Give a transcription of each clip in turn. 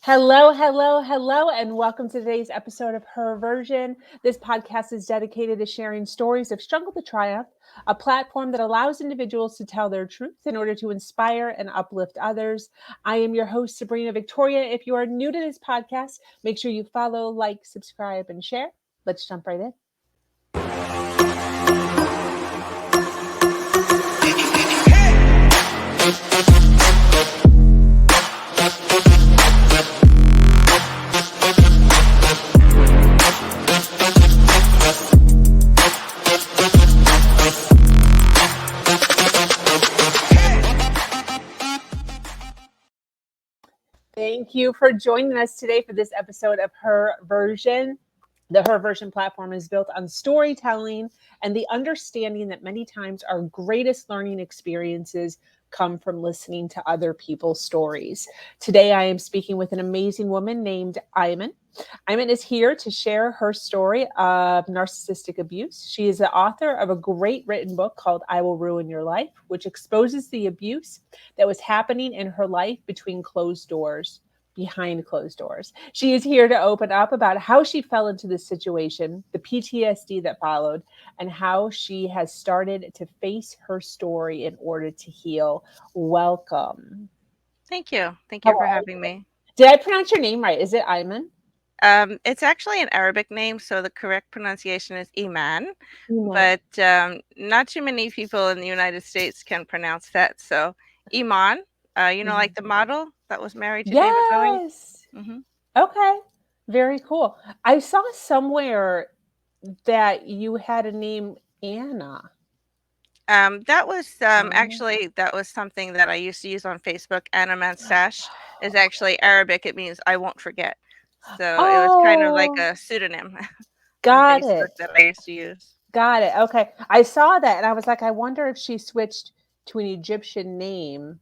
Hello, hello, hello, and welcome to today's episode of Her Version. This podcast is dedicated to sharing stories of struggle to triumph, a platform that allows individuals to tell their truth in order to inspire and uplift others. I am your host, Sabrina Victoria. If you are new to this podcast, make sure you follow, like, subscribe, and share. Let's jump right in. Thank you for joining us today for this episode of Her Version. The Her Version platform is built on storytelling and the understanding that many times our greatest learning experiences come from listening to other people's stories. Today, I am speaking with an amazing woman named Iman. Iman is here to share her story of narcissistic abuse. She is the author of a great written book called I Will Ruin Your Life, which exposes the abuse that was happening in her life between closed doors. Behind closed doors. She is here to open up about how she fell into this situation, the PTSD that followed, and how she has started to face her story in order to heal. Welcome. Thank you. Thank How you for are having you? me. Did I pronounce your name right? Is it Iman? It's actually an Arabic name, so the correct pronunciation is Iman, Iman. but not too many people in the United States can pronounce that. So Iman, like the model that was married to David Bowie. Yes. hmm Okay. Very cool. I saw somewhere that you had a name Anna. that was Anna. actually that was something that I used to use on Facebook. Anaman Sash is actually Arabic. It means I won't forget. So it was kind of like Oh, a pseudonym on got Facebook it. that I used to use. Got it. Okay. I saw that and I was like, I wonder if she switched to an Egyptian name,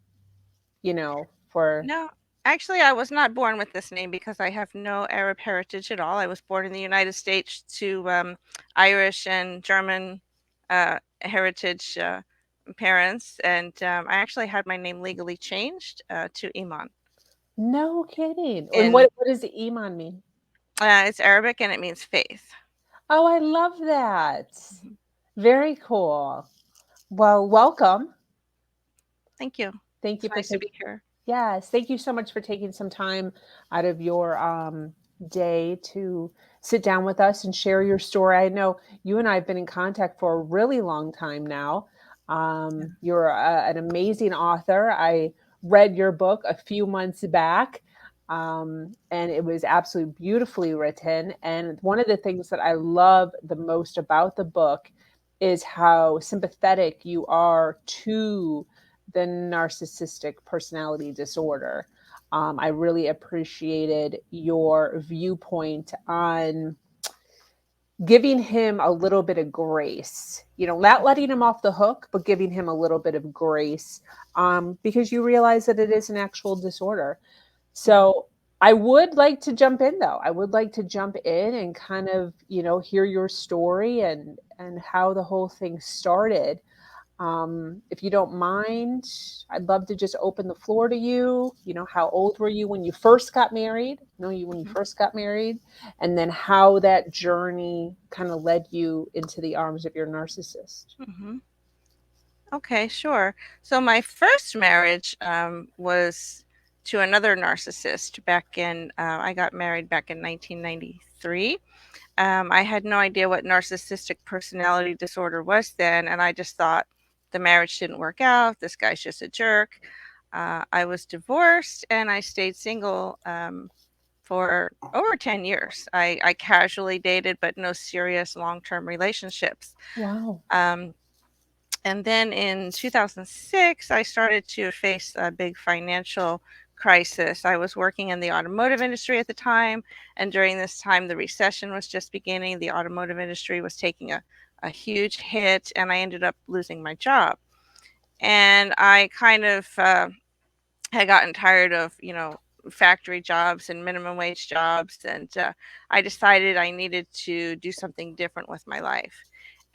for. No, actually, I was not born with this name because I have no Arab heritage at all. I was born in the United States to Irish and German heritage parents, and I actually had my name legally changed to Iman. No kidding. And And what does the Iman mean? it's Arabic and it means faith. Oh, I love that. Mhm. Very cool. Well, welcome. Thank you. Thank It's you for nice to taking. be here. Yes, thank you so much for taking some time out of your day to sit down with us and share your story. I know you and I have been in contact for a really long time now. You're an amazing author. I read your book a few months back, and it was absolutely beautifully written. And one of the things that I love the most about the book is how sympathetic you are to the narcissistic personality disorder. I really appreciated your viewpoint on giving him a little bit of grace, not letting him off the hook, but giving him a little bit of grace, because you realize that it is an actual disorder. Mhm. So I would like to jump in though. I would like to jump in and kind of, hear your story and how the whole thing started. If you don't mind, I'd love to just open the floor to you. How old were you when you first got married? When you Mhm. first got married, and then how that journey kind of led you into the arms of your narcissist. Mhm. Okay, sure. So my first marriage was to another narcissist I got married back in 1993. I had no idea what narcissistic personality disorder was then, and I just thought the marriage didn't work out. This guy's just a jerk. I was divorced and I stayed single for over 10 years. I casually dated, but no serious long term relationships. Wow. Um, and then in 2006, I started to face a big financial crisis. I was working in the automotive industry at the time. And during this time, the recession was just beginning. The automotive industry was taking a huge hit, and I ended up losing my job. And I kind of had gotten tired of, factory jobs and minimum wage jobs. And I decided I needed to do something different with my life.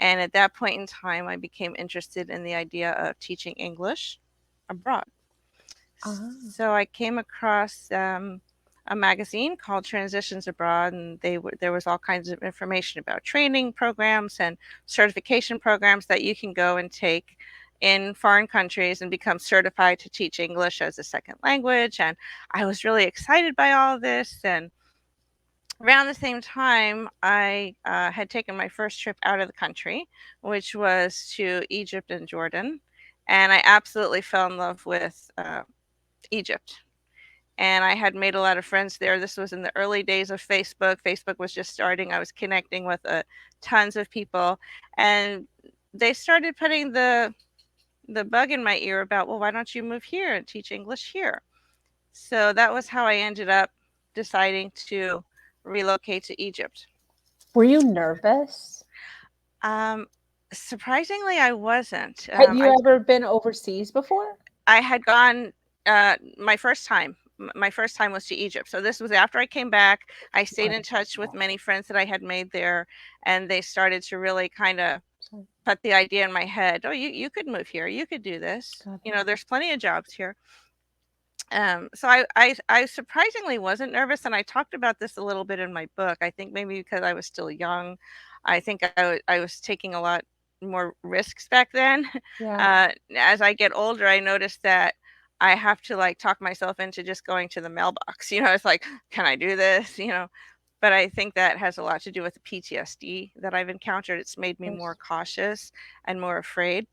And at that point in time, I became interested in the idea of teaching English abroad. Ah. So I came across a magazine called Transitions Abroad, and there was all kinds of information about training programs and certification programs that you can go and take in foreign countries and become certified to teach English as a second language. And I was really excited by all of this. And around the same time, I had taken my first trip out of the country, which was to Egypt and Jordan. And I absolutely fell in love with Egypt. And I had made a lot of friends there. This was in the early days of Facebook. Facebook was just starting. I was connecting with tons of people. And they started putting the bug in my ear about, well, why don't you move here and teach English here? So that was how I ended up deciding to relocate to Egypt. Were you nervous? Um, Surprisingly, I wasn't. Had you ever been overseas before? I had gone my first time. My first time was to Egypt. So this was after I came back. I stayed in touch with many friends that I had made there, and they started to really kind of put the idea in my head. Oh, you could move here. You could do this. You know, there's plenty of jobs here. So I surprisingly wasn't nervous, and I talked about this a little bit in my book. I think maybe because I was still young. I think I was taking a lot more risks back then. Yeah. As I get older, I noticed that I have to like talk myself into just going to the mailbox. You know, it's like, can I do this? You know, but I think that has a lot to do with the PTSD that I've encountered. It's made me more cautious and more afraid.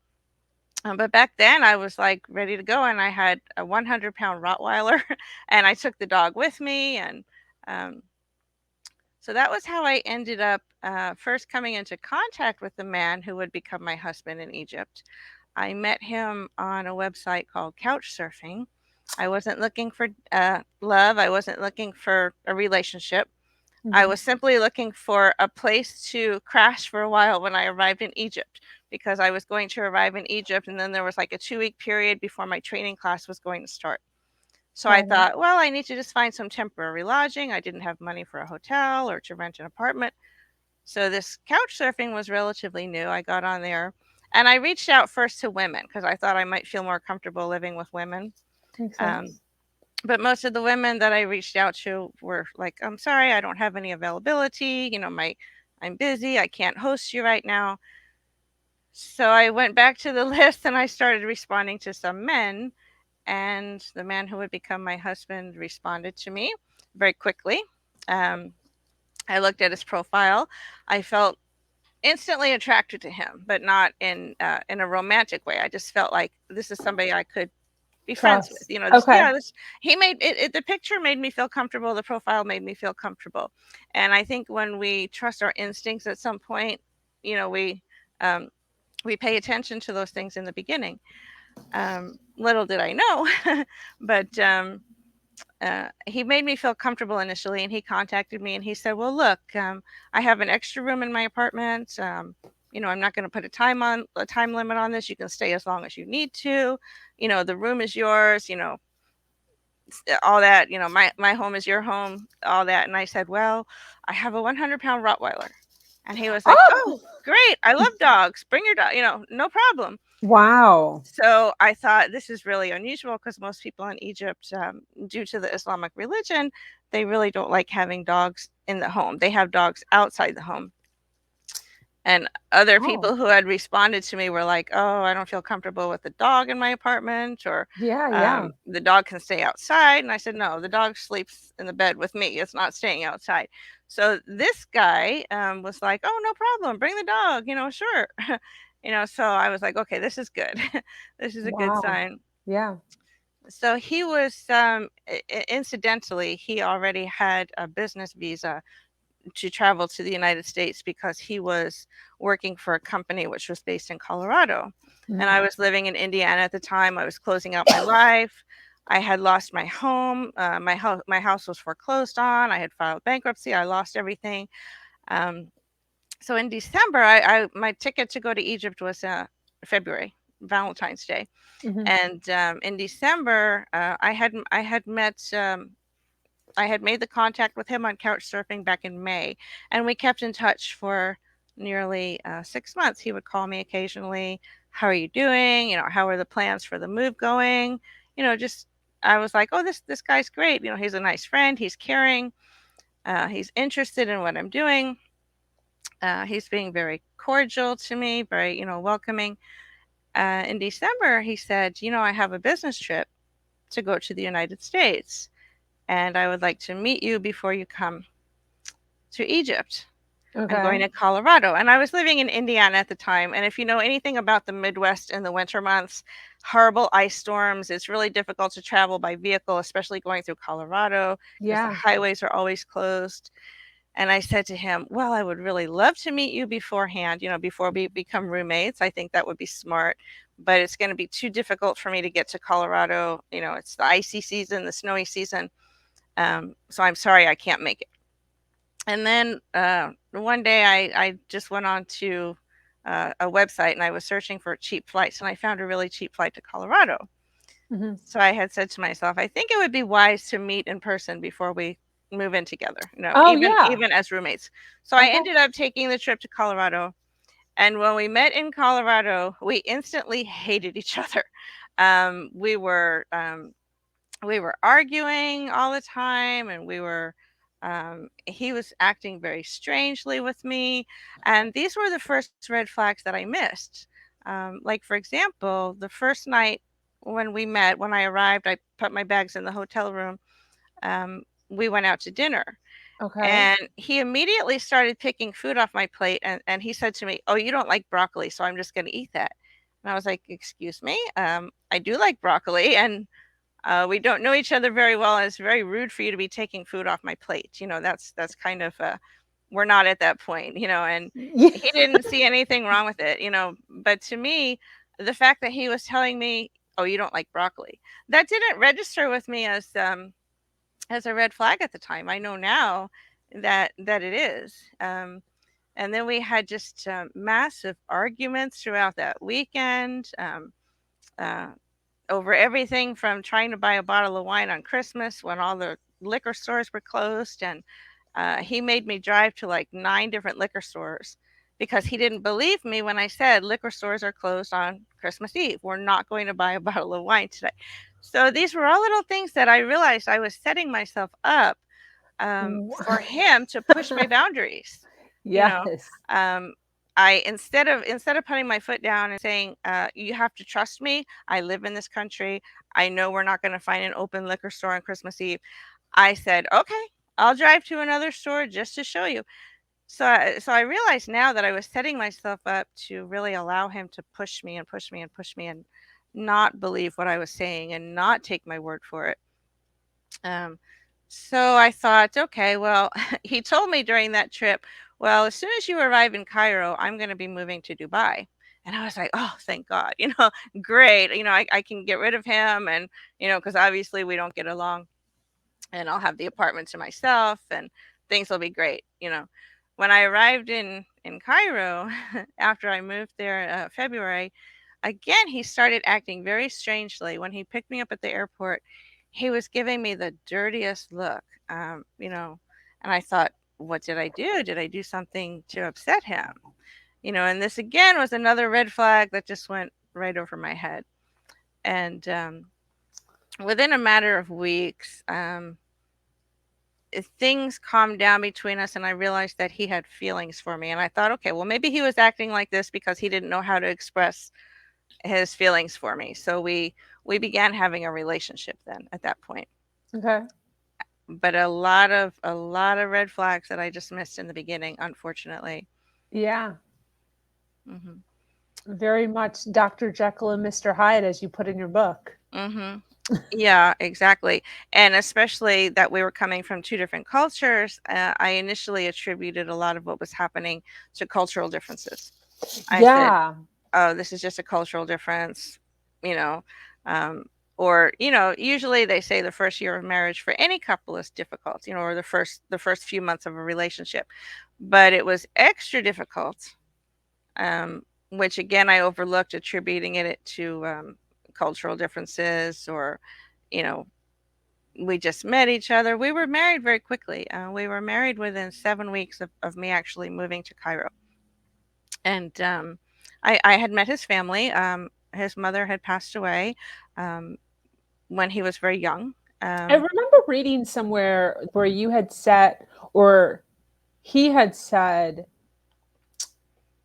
But back then I was like ready to go, and I had a 100-pound Rottweiler, and I took the dog with me. And um, so that was how I ended up first coming into contact with the man who would become my husband in Egypt. I met him on a website called Couchsurfing. I wasn't looking for love, I wasn't looking for a relationship. I was simply looking for a place to crash for a while when I arrived in Egypt, because I was going to arrive in Egypt, and then there was like a 2-week period before my training class was going to start. So I thought, well, I need to just find some temporary lodging. I didn't have money for a hotel or to rent an apartment. So this couch surfing was relatively new. I got on there, and I reached out first to women because I thought I might feel more comfortable living with women. Makes Um, sense. but most of the women that I reached out to were like, I'm sorry, I don't have any availability. You know, I'm busy. I can't host you right now. So I went back to the list and I started responding to some men. And the man who would become my husband responded to me very quickly. Um, I looked at his profile. I felt instantly attracted to him, but not in a romantic way. I just felt like this is somebody I could be friends with. You know, this, Okay. yeah, this, he made it, the picture made me feel comfortable. The profile made me feel comfortable. And I think when we trust our instincts at some point, you know, um, we pay attention to those things in the beginning. Little did I know, but he made me feel comfortable initially, and he contacted me and he said, well, look, I have an extra room in my apartment. You know, I'm not going to put a time limit on this. You can stay as long as you need to. You know, the room is yours, you know, all that, you know, my home is your home, all that. And I said, well, I have a 100-pound Rottweiler. And he was like, oh, great. I love dogs. Bring your dog, you know, no problem. Wow. So I thought this is really unusual because most people in Egypt, due to the Islamic religion, they really don't like having dogs in the home. They have dogs outside the home. And other people who had responded to me were like, oh, I don't feel comfortable with the dog in my apartment, or Yeah. the dog can stay outside. And I said, no, the dog sleeps in the bed with me. It's not staying outside. So this guy was like, oh, no problem. Bring the dog, you know, sure. You know, so I was like, okay, this is good. This is a good Wow. sign. Yeah. So he was, incidentally, he already had a business visa to travel to the United States because he was working for a company which was based in Colorado. And I was living in Indiana at the time. I was closing out my life. I had lost my home. My house was foreclosed on. I had filed bankruptcy. I lost everything. Um, so in December, my ticket to go to Egypt was February, Valentine's Day. And in December, I had made the contact with him on couch surfing back in May, and we kept in touch for nearly 6 months. He would call me occasionally. How are you doing? You know, how are the plans for the move going? You know, just I was like, oh, this guy's great. He's a nice friend. He's caring. He's interested in what I'm doing. He's being very cordial to me, very, welcoming. In December, he said, I have a business trip to go to the United States, and I would like to meet you before you come to Egypt. I'm going Okay. to Colorado. And I was living in Indiana at the time. And if you know anything about the Midwest in the winter months, horrible ice storms, it's really difficult to travel by vehicle, especially going through Colorado because the Yeah. highways are always closed. And I said to him, well, I would really love to meet you beforehand, before we become roommates. I think that would be smart. But it's going to be too difficult for me to get to Colorado. It's the icy season, the snowy season. So I'm sorry I can't make it. And then one day I just went on to a website and I was searching for cheap flights and I found a really cheap flight to Colorado. Hmm. So I had said to myself, I think it would be wise to meet in person before we move in together, Oh, even yeah. even as roommates. So I Okay. ended up taking the trip to Colorado. And when we met in Colorado, we instantly hated each other. Um, we were um, we were arguing all the time, and he was acting very strangely with me, and these were the first red flags that I missed. Like, for example, the first night when we met, when I arrived, I put my bags in the hotel room. We went out to dinner, Okay. and he immediately started picking food off my plate, and he said to me, oh, you don't like broccoli, so I'm just going to eat that. And I was like, excuse me, I do like broccoli, and we don't know each other very well, and it's very rude for you to be taking food off my plate. That's kind of we're not at that point, and Yeah. he didn't see anything wrong with it, But to me, the fact that he was telling me, "Oh, you don't like broccoli," that didn't register with me as a red flag at the time. I know now that it is. And then we had just massive arguments throughout that weekend. Uh, Over everything from trying to buy a bottle of wine on Christmas when all the liquor stores were closed. And he made me drive to like 9 different liquor stores because he didn't believe me when I said liquor stores are closed on Christmas Eve. We're not going to buy a bottle of wine today. So these were all little things that I realized I was setting myself up for him to push my boundaries. You know, Yes. um, I instead of putting my foot down and saying, "You have to trust me. I live in this country. I know we're not going to find an open liquor store on Christmas Eve." I said, "Okay, I'll drive to another store just to show you." So I realized now that I was setting myself up to really allow him to push me and push me and push me and not believe what I was saying and not take my word for it. Um, so I thought, okay, well, he told me during that trip, well, as soon as you arrive in Cairo, I'm going to be moving to Dubai. And I was like, oh, thank God, great. I can get rid of him and, because obviously we don't get along, and I'll have the apartment to myself and things will be great. When I arrived in Cairo after I moved there February, again he started acting very strangely. When he picked me up at the airport, he was giving me the dirtiest look. And I thought, what did I do? Did I do something to upset him? And this again was another red flag that just went right over my head. And within a matter of weeks, things calmed down between us, and I realized that he had feelings for me. And I thought, okay, well, maybe he was acting like this because he didn't know how to express his feelings for me. So we began having a relationship then at that point. Okay. But a lot of red flags that I just missed in the beginning, unfortunately. Yeah. Mhm. Very much Dr. Jekyll and Mr. Hyde, as you put in your book. Mhm. Yeah, exactly. And especially that we were coming from two different cultures, I initially attributed a lot of what was happening to cultural differences. I said, Yeah. "Oh, this is just a cultural difference," you know, um, or usually they say the first year of marriage for any couple is difficult, or the first few months of a relationship, but it was extra difficult, um, which again I overlooked, attributing it to cultural differences, or you know we just met each other. We were married very quickly. We were married within 7 weeks of me actually moving to Cairo. And I had met his family. His mother had passed away. Um, when he was very young. I Um, remember reading somewhere where you had said, or he had said,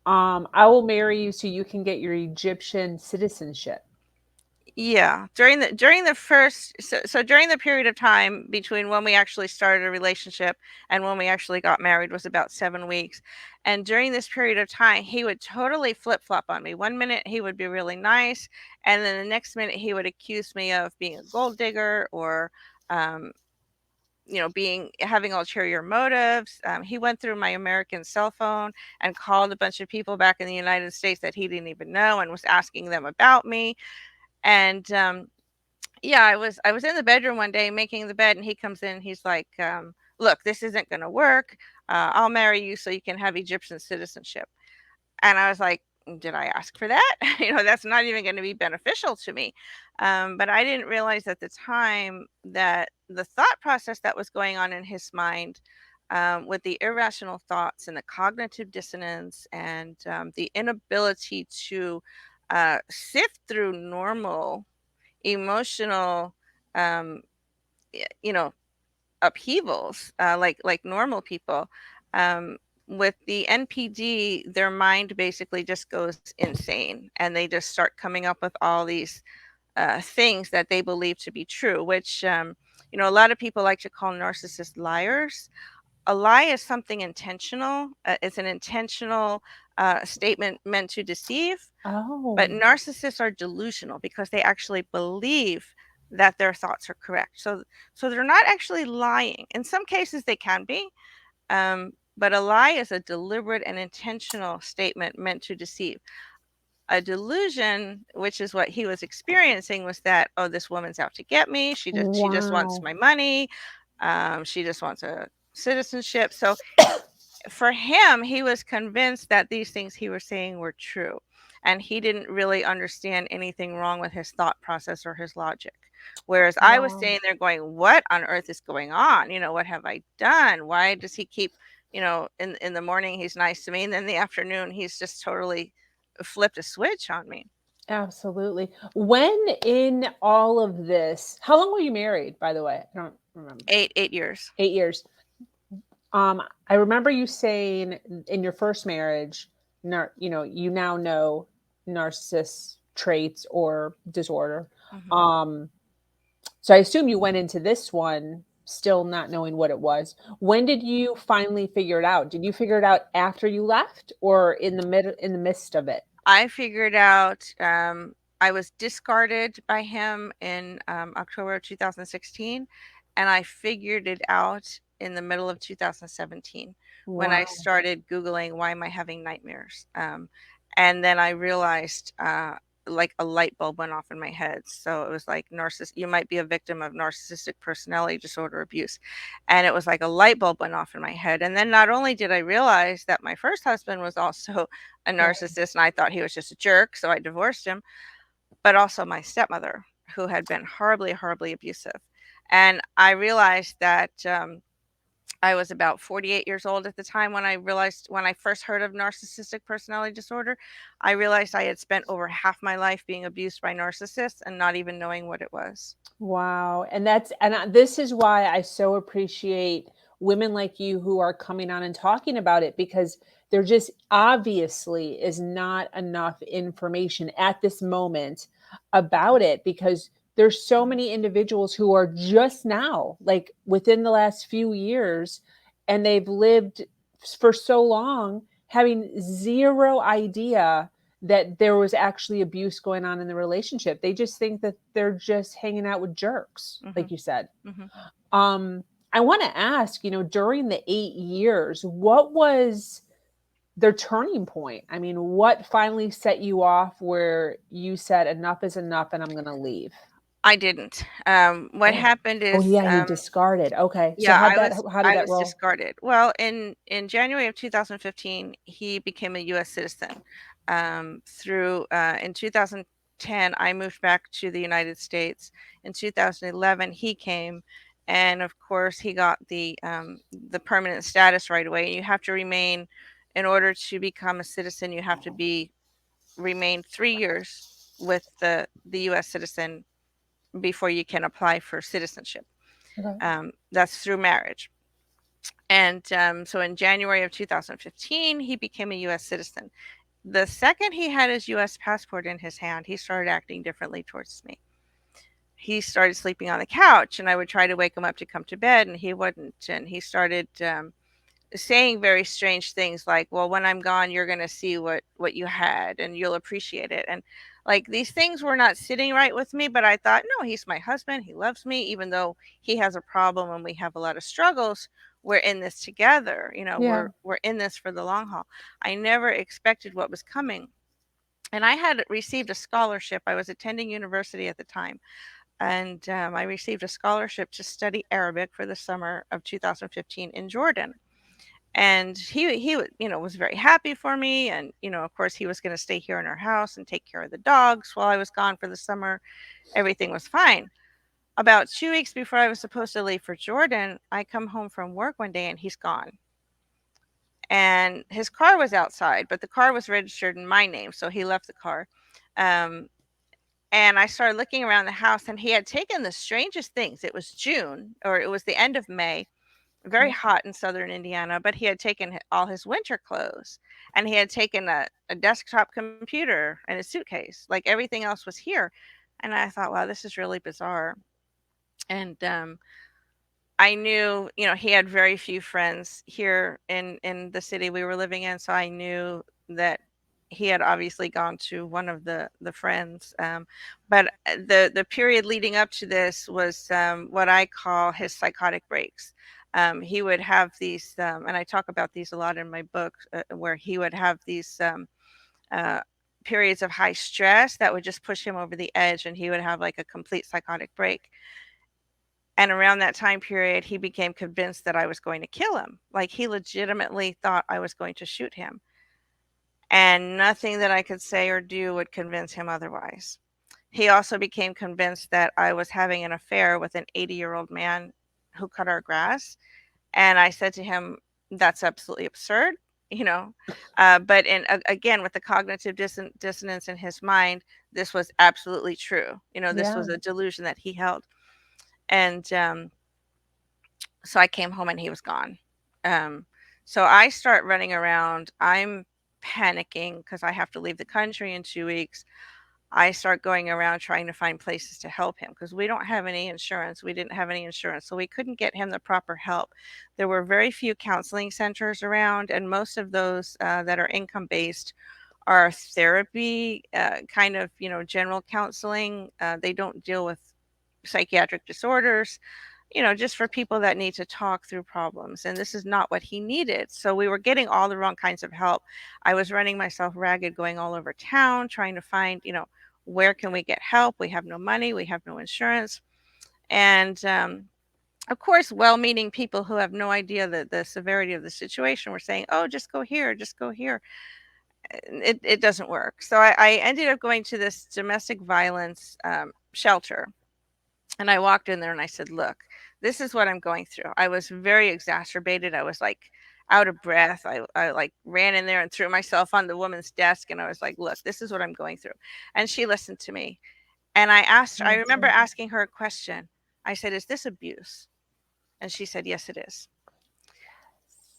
I will marry you so you can get your Egyptian citizenship. Yeah, during the first so during the period of time between when we actually started a relationship and when we actually got married was about 7 weeks. And during this period of time, he would totally flip-flop on me. One minute he would be really nice, and then the next minute he would accuse me of being a gold digger or um being having ulterior motives. He went through my American cell phone and called a bunch of people back in the United States that he didn't even know and was asking them about me. And yeah, I was in the bedroom one day making the bed, and he comes in. He's like, "Look, this isn't going to work. I'll marry you so you can have Egyptian citizenship." And I was like, "Did I ask for that? That's not even going to be beneficial to me." But I didn't realize at the time that the thought process that was going on in his mind, with the irrational thoughts and the cognitive dissonance and the inability to sift through normal emotional um you know upheavals, like normal people. um with the NPD, their mind basically just goes insane, and they just start coming up with all these things that they believe to be true, which a lot of people like to call narcissists liars. A lie is something intentional. It's an intentional statement meant to deceive. But Oh, narcissists are delusional because they actually believe that their thoughts are correct. So they're not actually lying. In some cases, they can be, but a lie is a deliberate and intentional statement meant to deceive. A delusion, which is what he was experiencing, was that, oh, this woman's out to get me. She just wants wow. my money. She just wants a citizenship. So for him, he was convinced that these things he was saying were true. And he didn't really understand anything wrong with his thought process or his logic. Whereas I was Wow. sitting there going, what on earth is going on? What have I done? Why does he keep, in the morning he's nice to me, and then in the afternoon he's just totally flipped a switch on me. Absolutely. When in all of this, how long were you married, by the way? I don't remember. 8 years. 8 years. I remember you saying in your first marriage, you now know narcissist traits or disorder. Hmm. Um, so I assume you went into this one still not knowing what it was. When did you finally figure it out? Did you figure it out after you left or in the midst of it? I figured out, I was discarded by him in October of 2016, and I figured it out in the middle of 2017 when I Wow. started Googling, why am I having nightmares? And then I realized, like a light bulb went off in my head. So it was like, you might be a victim of narcissistic personality disorder abuse. And it was like a light bulb went off in my head. And then not only did I realize that my first husband was also a Right. narcissist and I thought he was just a jerk, so I divorced him, but also my stepmother, who had been horribly, horribly abusive. And I realized that I was about 48 years old at the time when I first heard of narcissistic personality disorder. I realized I had spent over half my life being abused by narcissists and not even knowing what it was. Wow. This is why I so appreciate women like you who are coming on and talking about it, because there just obviously is not enough information at this moment about it, because there's so many individuals who are just now, like within the last few years, and they've lived for so long having zero idea that there was actually abuse going on in the relationship. They just think that they're just hanging out with jerks, Hmm. like you said. Hmm. Um, I want to ask, during the 8 years, what was their turning point? I mean, what finally set you off where you said, enough is enough and I'm going to leave? I didn't. What Oh, happened oh is, yeah, you discarded. Okay. So yeah, I was how did I that was roll? discarded. Well, in January of 2015, he became a U.S. citizen. Through In 2010, I moved back to the United States. In 2011, he came, and of course, he got the permanent status right away. You have to remain, in order to become a citizen, you have to be remain 3 years with the U.S. citizen before you can apply for citizenship. Okay. That's through marriage. And so in January of 2015, he became a U.S. citizen. The second he had his U.S. passport in his hand, he started acting differently towards me. He started sleeping on the couch, and I would try to wake him up to come to bed, and he wouldn't. And he started saying very strange things like, well, when I'm gone, you're going to see what you had and you'll appreciate it. And like, these things were not sitting right with me, but I thought, no, he's my husband, he loves me, even though he has a problem and we have a lot of struggles. We're in this together, Yeah. we're in this for the long haul. I never expected what was coming. And I had received a scholarship. I was attending university at the time, and I received a scholarship to study Arabic for the summer of 2015 in Jordan. And he was very happy for me, and of course he was going to stay here in our house and take care of the dogs while I was gone for the summer. Everything was fine. About 2 weeks before I was supposed to leave for Jordan, I come home from work one day and he's gone. And his car was outside, but the car was registered in my name, so he left the car. um, and I started looking around the house, and he had taken the strangest things. It was June, or it was the end of May, very Okay. hot in southern Indiana, but he had taken all his winter clothes, and he had taken a desktop computer and a suitcase. Like, everything else was here. And I thought, wow, this is really bizarre. And I knew, he had very few friends here in the city we were living in, so I knew that he had obviously gone to one of the friends. But the period leading up to this was what I call his psychotic breaks. He would have these, and I talk about these a lot in my book, where he would have these uh, periods of high stress that would just push him over the edge, and he would have like a complete psychotic break. And around that time period, he became convinced that I was going to kill him. Like, he legitimately thought I was going to shoot him. And nothing that I could say or do would convince him otherwise. He also became convinced that I was having an affair with an 80-year-old man who cut our grass. And I said to him, that's absolutely absurd, you know. But again, with the cognitive dissonance in his mind, this was absolutely true. This Yeah. was a delusion that he held. And so I came home and he was gone. Um, so I start running around. I'm panicking because I have to leave the country in 2 weeks. I start going around trying to find places to help him because we don't have any insurance. We didn't have any insurance, so we couldn't get him the proper help. There were very few counseling centers around, and most of those that are income based are therapy, kind of, general counseling. They don't deal with psychiatric disorders, just for people that need to talk through problems. And this is not what he needed. So we were getting all the wrong kinds of help. I was running myself ragged, going all over town, trying to find, where can we get help? We have no money, we have no insurance. And of course, well meaning people who have no idea the severity of the situation were saying, oh, just go here, just go here. It doesn't work. So I ended up going to this domestic violence shelter. And I walked in there and I said, look, this is what I'm going through. I was very exacerbated. I was like out of breath. I like ran in there and threw myself on the woman's desk. And I was like, look, this is what I'm going through. And she listened to me. And I That's remember it. asking her a question. I said, is this abuse? And she said, yes, it is.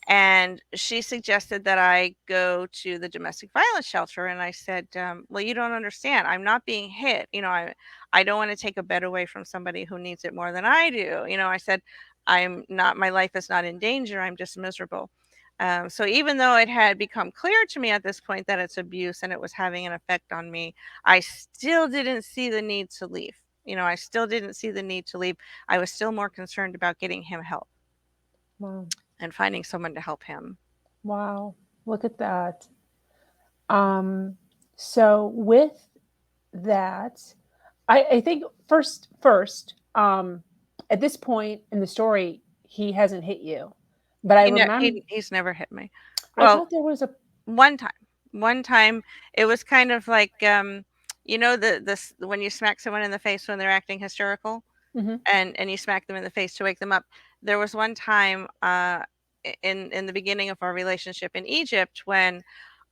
And she suggested that I go to the domestic violence shelter. And I said, well, you don't understand. I'm not being hit. I don't want to take a bed away from somebody who needs it more than I do. I said, my life is not in danger. I'm just miserable. So even though it had become clear to me at this point that it's abuse and it was having an effect on me, I still didn't see the need to leave. I still didn't see the need to leave. I was still more concerned about getting him help Wow. and finding someone to help him. Wow. Look at that. Um, so with that, I think first, at this point in the story, he hasn't hit you. But I remember He's never hit me. I Well, thought there was a one time. One time it was kind of like, when you smack someone in the face when they're acting hysterical, mhm, and you smack them in the face to wake them up. There was one time in the beginning of our relationship in Egypt when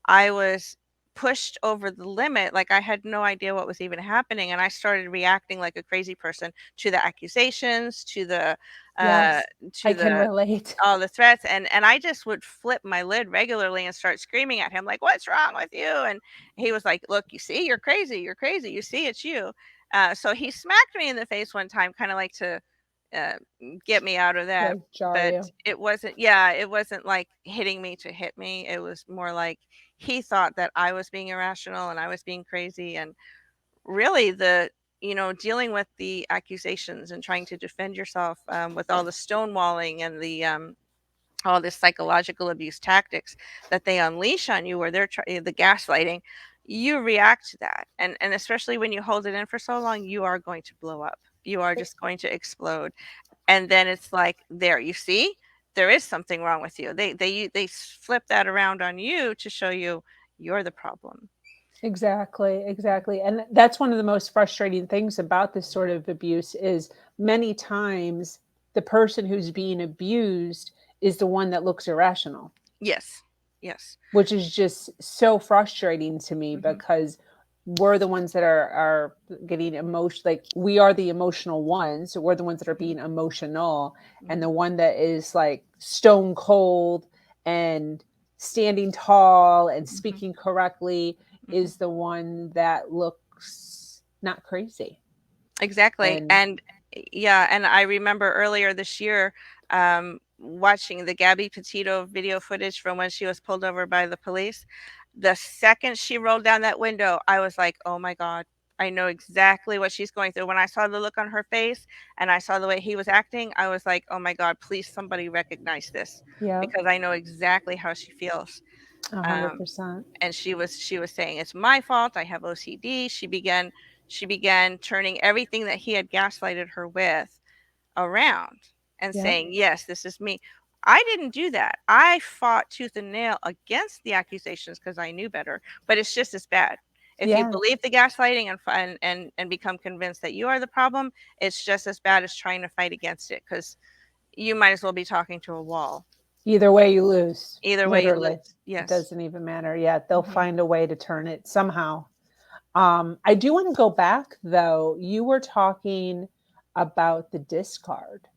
I was pushed over the limit. Like I had no idea what was even happening, and I started reacting like a crazy person to the accusations, uh, Yes, I to can the relate. all the threats, and I just would flip my lid regularly and start screaming at him like, "What's wrong with you?" And he was like, "Look, you see, you're crazy. You're crazy. You see, it's you." So he smacked me in the face one time, kind of like to uh, get me out of that. Like jar But you. it wasn't, yeah, it wasn't like hitting me to hit me. It was more like he thought that I was being irrational and I was being crazy. And really, dealing with the accusations and trying to defend yourself with all the stonewalling and all this psychological abuse tactics that they unleash on you, where the gaslighting, you react to that, and especially when you hold it in for so long, you are going to blow up. You are just going to explode, and then it's like, there, you see, there is something wrong with you. They flip that around on you to show you you're the problem. Exactly, exactly. And that's one of the most frustrating things about this sort of abuse is many times the person who's being abused is the one that looks irrational, Yes, yes. which is just so frustrating to me Hmm. because we're the ones that are getting emotion, like we are the emotional ones. So we're the ones that are Hmm. being emotional, and the Hmm. one that is like stone cold and standing tall and Hmm. speaking correctly Hmm. is the one that looks not crazy. Exactly. And And yeah, and I remember earlier this year watching the Gabby Petito video footage from when she was pulled over by the police. The second she rolled down that window, I was like, oh my God, I know exactly what she's going through. When I saw the look on her face and I saw the way he was acting, I was like, oh my God, please somebody recognize this, yeah, because I know exactly how she feels. a hundred Um, percent. and she was saying it's my fault, I have OCD. She began turning everything that he had gaslighted her with around and Yeah, saying, yes, this is me. I didn't do that. I fought tooth and nail against the accusations because I knew better, but it's just as bad. If you yeah. believe the gaslighting and become convinced that you are the problem, it's just as bad as trying to fight against it, because you might as well be talking to a wall. Either way, you lose. Either way you Literally, lose. it Yes. doesn't even matter. Yeah, they'll Hmm. find a way to turn it somehow. I do want to go back though. You were talking about the discard.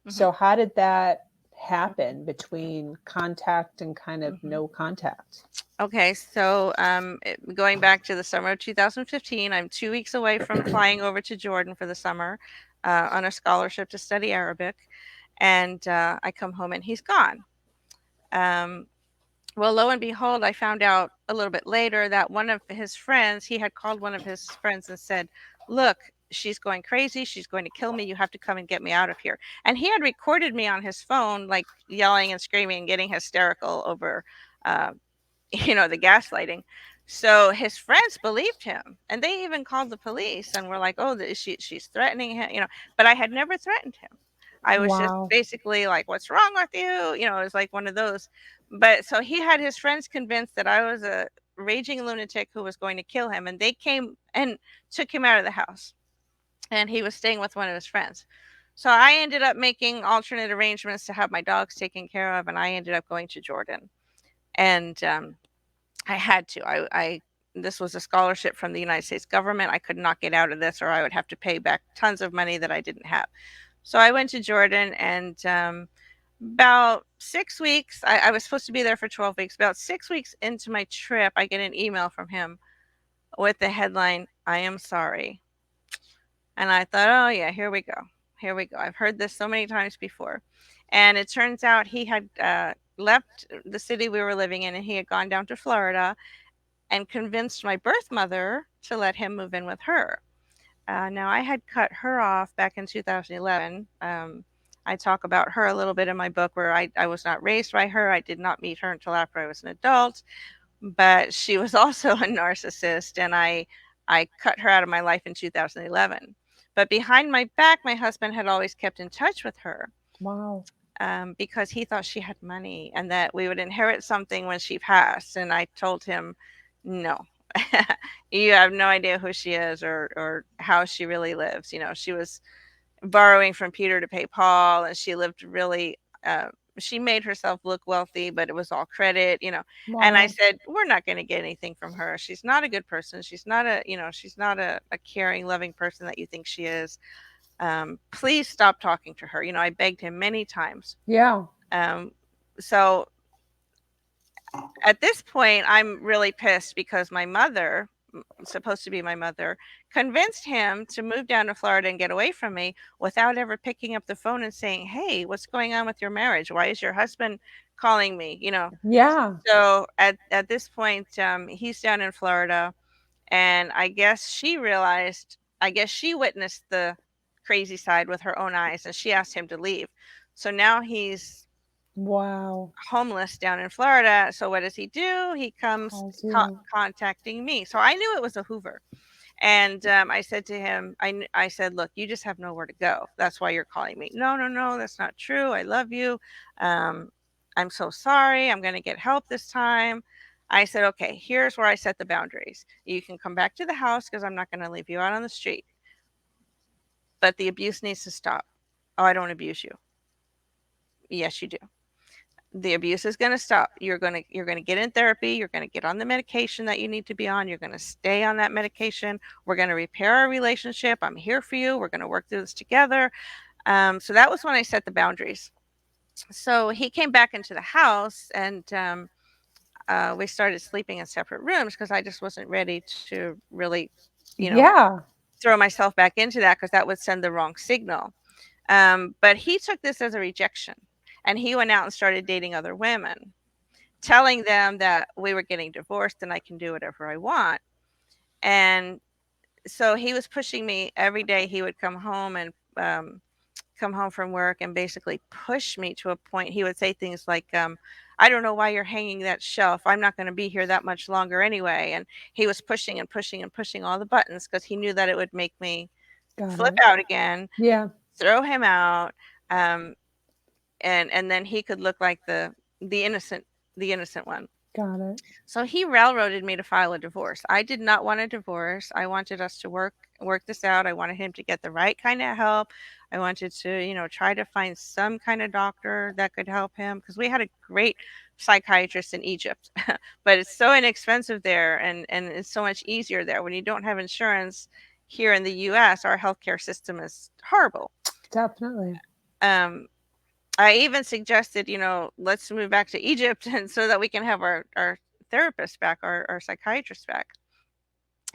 Hmm. So, how did that happen between contact and kind of Hmm. no contact? Okay, so going back to the summer of 2015, I'm 2 weeks away from flying over to Jordan for the summer on a scholarship to study Arabic. And I come home and he's gone. Um, well, lo and behold, I found out a little bit later that one of his friends, he had called one of his friends and said, look, she's going crazy. She's going to kill me. You have to come and get me out of here. And he had recorded me on his phone, like yelling and screaming and getting hysterical over uh, the gaslighting. So his friends believed him, and they even called the police and were like, "Oh, she's threatening him," but I had never threatened him. I was just Wow. basically like, "What's wrong with you?" It was like one of those. But so he had his friends convinced that I was a raging lunatic who was going to kill him, and they came and took him out of the house, and he was staying with one of his friends. So I ended up making alternate arrangements to have my dogs taken care of, and I ended up going to Jordan. And I had to. I This was a scholarship from the United States government. I could not get out of this, or I would have to pay back tons of money that I didn't have. So I went to Jordan, and about 6 weeks. I was supposed to be there for 12 weeks. About 6 weeks into my trip, I get an email from him with the headline, "I am sorry." And I thought, oh yeah, here we go. Here we go. I've heard this so many times before. And it turns out he had left the city we were living in, and he had gone down to Florida and convinced my birth mother to let him move in with her. Now, I had cut her off back in 2011. I talk about her a little bit in my book, where I was not raised by her. I did not meet her until after I was an adult, but she was also a narcissist, and I cut her out of my life in 2011. But behind my back, my husband had always kept in touch with her, Wow. because he thought she had money and that we would inherit something when she passed. And I told him, no, you have no idea who she is, or how she really lives. She was borrowing from Peter to pay Paul, and she lived really she made herself look wealthy, but it was all credit, and I Wow. said, we're not going to get anything from her. She's not a good person. She's not she's not a caring, loving person that you think she is. Please stop talking to her. I begged him many times. Yeah. So at this point, I'm really pissed because my mother, supposed to be my mother, convinced him to move down to Florida and get away from me without ever picking up the phone and saying, "Hey, what's going on with your marriage? Why is your husband calling me?" Yeah. So at this point, he's down in Florida, and I guess she witnessed the crazy side with her own eyes, and she asked him to leave. So now he's Wow. homeless down in Florida. So what does he do? He comes Calls you. contacting me. So I knew it was a Hoover. And I said to him, I said, look, you just have nowhere to go. That's why you're calling me. No, no, no, that's not true. I love you. Um, I'm so sorry. I'm going to get help this time. I said, okay, here's where I set the boundaries. You can come back to the house because I'm not going to leave you out on the street. But the abuse needs to stop. Oh, I don't abuse you. Yes, you do. The abuse is going to stop. You're going to get in therapy. You're going to get on the medication that you need to be on. You're going to stay on that medication. We're going to repair our relationship. I'm here for you. We're going to work through this together. So that was when I set the boundaries. So he came back into the house, and we started sleeping in separate rooms because I just wasn't ready to really, you know, Yeah. throw myself back into that, because that would send the wrong signal. But he took this as a rejection, and he went out and started dating other women, telling them that we were getting divorced and I can do whatever I want. And so he was pushing me every day. He would come home from work and basically push me to a point. He would say things like, I don't know why you're hanging that shelf. I'm not going to be here that much longer anyway. And he was pushing and pushing and pushing all the buttons because he knew that it would make me Got flip it. out again, Yeah. throw him out, um, and then he could look like the innocent the innocent one. Got it. So he railroaded me to file a divorce. I did not want a divorce. I wanted us to work this out. I wanted him to get the right kind of help. I wanted to, try to find some kind of doctor that could help him, because we had a great psychiatrist in Egypt. But it's so inexpensive there, and it's so much easier there. When you don't have insurance here in the US, our healthcare system is horrible. Definitely. Um, I even suggested, let's move back to Egypt, and so that we can have our therapist back, our psychiatrist back.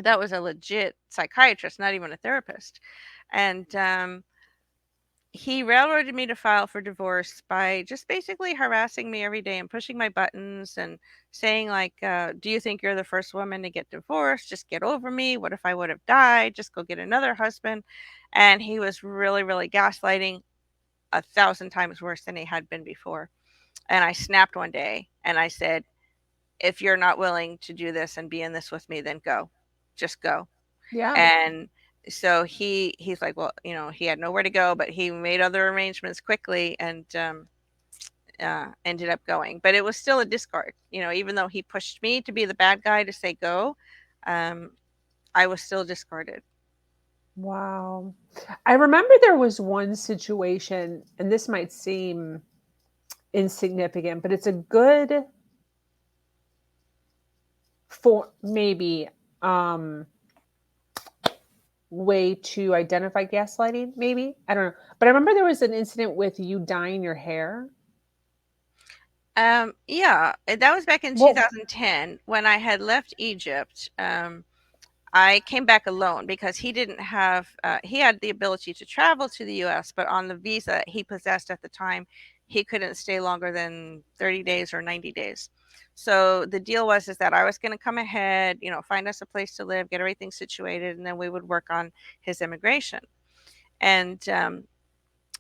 That was a legit psychiatrist, not even a therapist. And he railroaded me to file for divorce by just basically harassing me every day and pushing my buttons and saying, like, do you think you're the first woman to get divorced? Just get over me. What if I would have died? Just go get another husband. And he was really, really gaslighting, 1,000 times worse than he had been before. And I snapped one day and I said, if you're not willing to do this and be in this with me, then go. Just go. Yeah. And so he's like, well, he had nowhere to go, but he made other arrangements quickly, and ended up going. But it was still a discard. Even though he pushed me to be the bad guy to say go, um, I was still discarded. Wow. I remember there was one situation, and this might seem insignificant, but it's a good for maybe way to identify gaslighting, maybe. I don't know. But I remember there was an incident with you dyeing your hair. Yeah, that was back in Well, 2010 when I had left Egypt. I came back alone because he didn't have, he had the ability to travel to the US, but on the visa he possessed at the time, he couldn't stay longer than 30 days or 90 days. So the deal was is that I was going to come ahead, find us a place to live, get everything situated, and then we would work on his immigration. And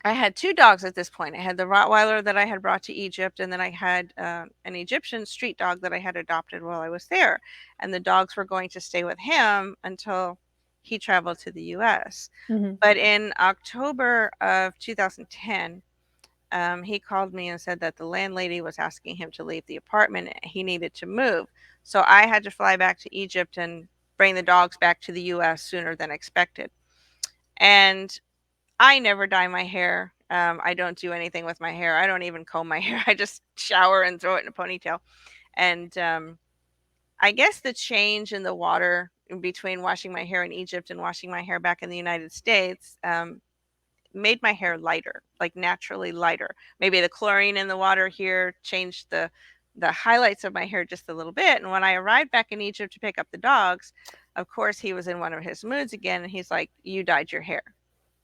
I had two dogs at this point. I had the Rottweiler that I had brought to Egypt, and then I had an Egyptian street dog that I had adopted while I was there. And the dogs were going to stay with him until he traveled to the US. mhm. But in October of 2010, he called me and said that the landlady was asking him to leave the apartment. He needed to move. So I had to fly back to Egypt and bring the dogs back to the US sooner than expected. And I never dye my hair. I don't do anything with my hair. I don't even comb my hair. I just shower and throw it in a ponytail. And I guess the change in the water between washing my hair in Egypt and washing my hair back in the United States made my hair lighter, like naturally lighter. Maybe the chlorine in the water here changed the highlights of my hair just a little bit. And when I arrived back in Egypt to pick up the dogs, of course he was in one of his moods again, and he's like, "You dyed your hair."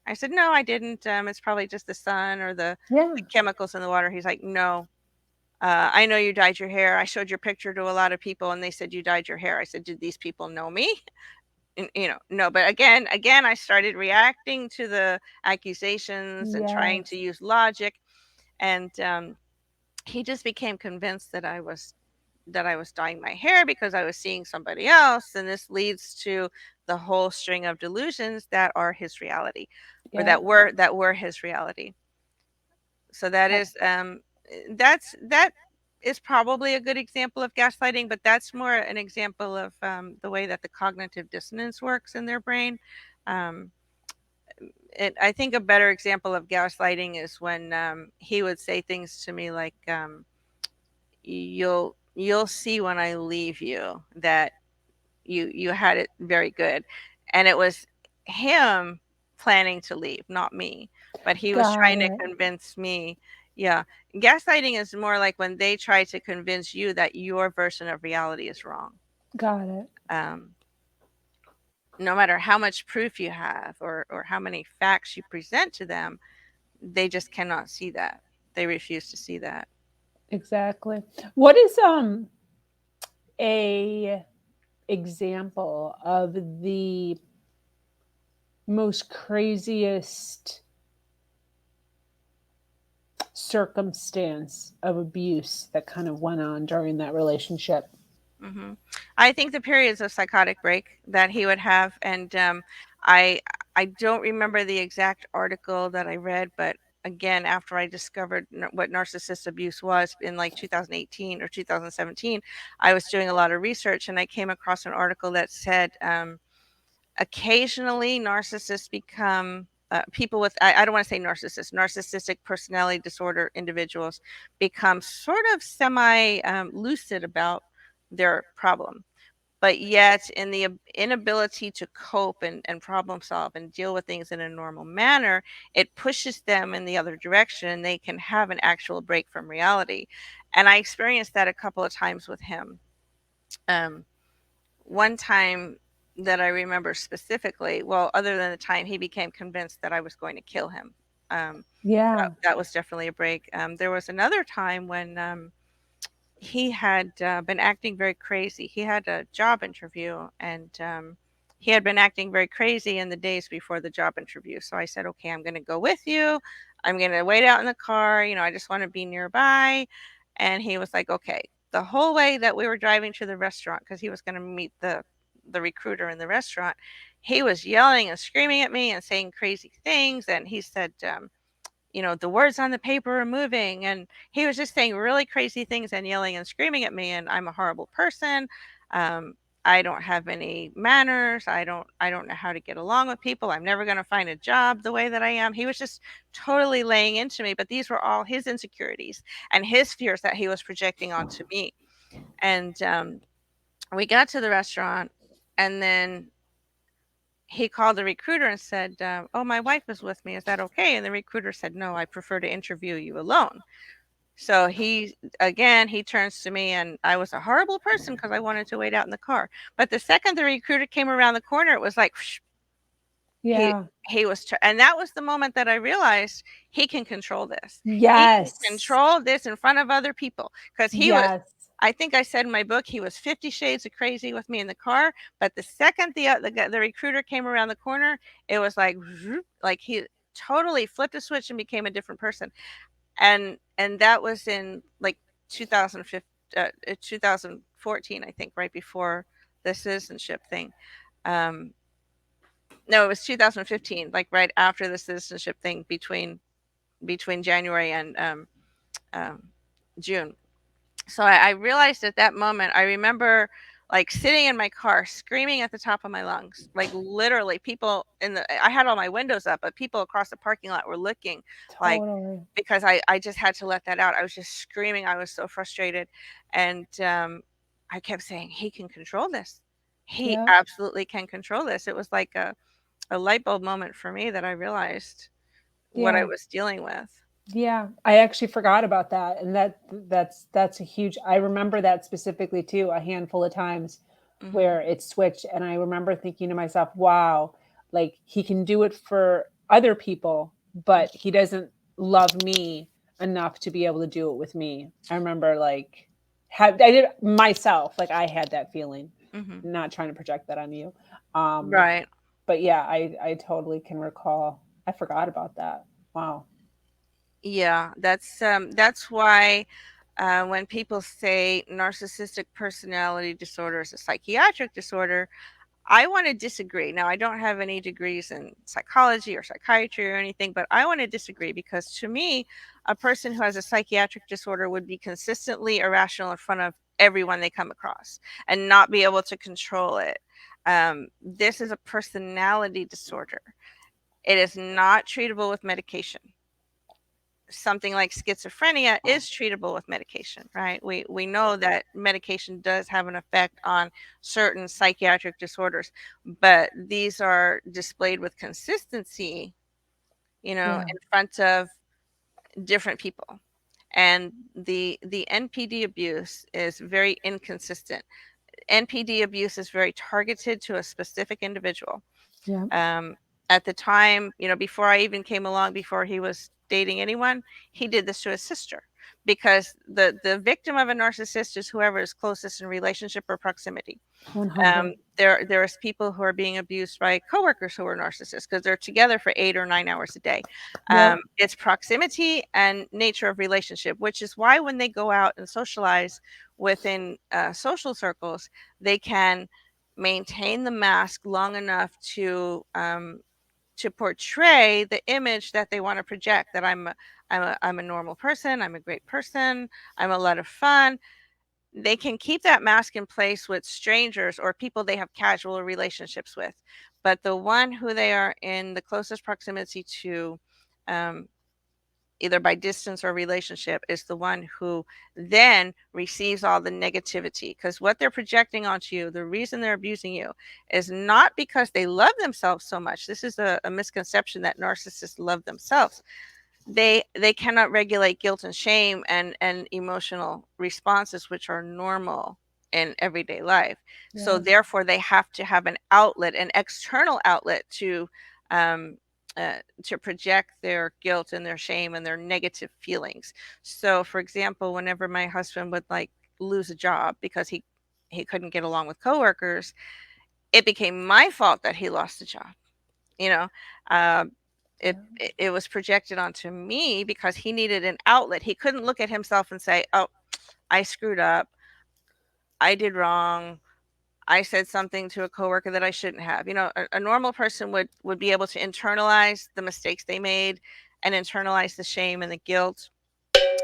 I said, "No, I didn't. It's probably just the sun or Yeah. the chemicals in the water." He's like, "No, I know you dyed your hair. I showed your picture to a lot of people, and they said you dyed your hair." I said, "Did these people know me?" And, no. But again, I started reacting to the accusations and trying to Yes. use logic, and he just became convinced that I was dyeing my hair because I was seeing somebody else, and this leads to the whole string of delusions that are his reality, or Yeah. that were his reality. So Uh, that is probably a good example of gaslighting, but that's more an example of the way that the cognitive dissonance works in their brain. Um, I think a better example of gaslighting is when he would say things to me like, "You'll see when I leave you that you had it very good," and it was him planning to leave, not me, but he was Got trying to it. convince me. Yeah, gaslighting is more like when they try to convince you that your version of reality is wrong. Got it. um, no matter how much proof you have, or how many facts you present to them, they just cannot see that. They refuse to see that. Exactly. What is a example of the most craziest circumstance of abuse that kind of went on during that relationship? hmm I think the periods of psychotic break that he would have, and I I don't remember the exact article that I read, but again, after I discovered what narcissist abuse was in like 2018 or 2017, I was doing a lot of research, and I came across an article that said occasionally narcissists become people with, I don't want to say narcissist, narcissistic personality disorder individuals become sort of semi lucid about their problem, but yet in the inability to cope and problem solve and deal with things in a normal manner, it pushes them in the other direction, and they can have an actual break from reality. And I experienced that a couple of times with him. um, One time that I remember specifically, well, other than the time he became convinced that I was going to kill him, Yeah. that was definitely a break. There was another time when he had been acting very crazy. He had a job interview, and he had been acting very crazy in the days before the job interview. So I said, "Okay, I'm going to go with you. I'm going to wait out in the car. I just want to be nearby." And he was like, "Okay." The whole way that we were driving to the restaurant, because he was going to meet the recruiter in the restaurant, he was yelling and screaming at me and saying crazy things. And he said, "The words on the paper are moving." And he was just saying really crazy things and yelling and screaming at me. And I'm a horrible person. Um, I don't have any manners. I don't know how to get along with people. I'm never going to find a job the way that I am. He was just totally laying into me. But these were all his insecurities and his fears that he was projecting onto me. And we got to the restaurant, and then he called the recruiter and said, "Oh, my wife is with me. Is that okay?" And the recruiter said, "No, I prefer to interview you alone." So he turns to me, and I was a horrible person because I wanted to wait out in the car. But the second the recruiter came around the corner, it was like, whoosh, he Yeah. and that was the moment that I realized he can control this. He can Yes. control this in front of other people, because Yes. I think I said in my book, he was 50 shades of crazy with me in the car. But the second the recruiter came around the corner, it was like, like he totally flipped a switch and became a different person. And that was in like 2015, 2014, I think, right before the citizenship thing. Um, no, it was 2015, like right after the citizenship thing, between January and um, June. So I realized at that moment, I remember like sitting in my car screaming at the top of my lungs, like literally people I had all my windows up, but people across the parking lot were looking, like, Totally. because I just had to let that out. I was just screaming. I was so frustrated. And I kept saying, he can control this. He Yeah. absolutely can control this. It was like a light bulb moment for me that I realized what I Yeah. was dealing with. Yeah, I actually forgot about that, and that's a huge. I remember that specifically too, a handful of times Hmm. where it switched, and I remember thinking to myself, "Wow, like he can do it for other people, but he doesn't love me enough to be able to do it with me." I remember like I did myself, like I had that feeling. Hmm. Not trying to project that on you, um, Right. but yeah, I totally can recall. I forgot about that. Wow. Yeah, that's why when people say narcissistic personality disorder is a psychiatric disorder, I want to disagree. Now, I don't have any degrees in psychology or psychiatry or anything, but I want to disagree because to me, a person who has a psychiatric disorder would be consistently irrational in front of everyone they come across and not be able to control it. This is a personality disorder. It is not treatable with medication. Something like schizophrenia is treatable with medication, right? We know that medication does have an effect on certain psychiatric disorders, but these are displayed with consistency, Yeah. in front of different people. And the NPD abuse is very inconsistent. NPD abuse is very targeted to a specific individual. Yeah. um, at the time, before I even came along, before he was dating anyone, he did this to his sister because the victim of a narcissist is whoever is closest in relationship or proximity. 100. There's people who are being abused by coworkers who are narcissists because they're together for 8 or 9 hours a day. Yep. It's proximity and nature of relationship, which is why when they go out and socialize within social circles, they can maintain the mask long enough to portray the image that they want to project, that I'm a normal person, I'm a great person, I'm a lot of fun. They can keep that mask in place with strangers or people they have casual relationships with. But the one who they are in the closest proximity to, um, either by distance or relationship, is the one who then receives all the negativity. Because what they're projecting onto you, the reason they're abusing you, is not because they love themselves so much. This is a misconception that narcissists love themselves. They cannot regulate guilt and shame and emotional responses, which are normal in everyday life. So Yeah. therefore they have to have an outlet, an external outlet, um to project their guilt and their shame and their negative feelings. So for example, whenever my husband would like lose a job because he couldn't get along with coworkers, it became my fault that he lost the job. you know um, it, Yeah. it was projected onto me because he needed an outlet. He couldn't look at himself and say, oh, I screwed up, I did wrong, I said something to a coworker that I shouldn't have. A normal person would be able to internalize the mistakes they made and internalize the shame and the guilt.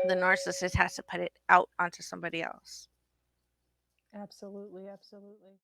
The narcissist has to put it out onto somebody else. Absolutely. Absolutely.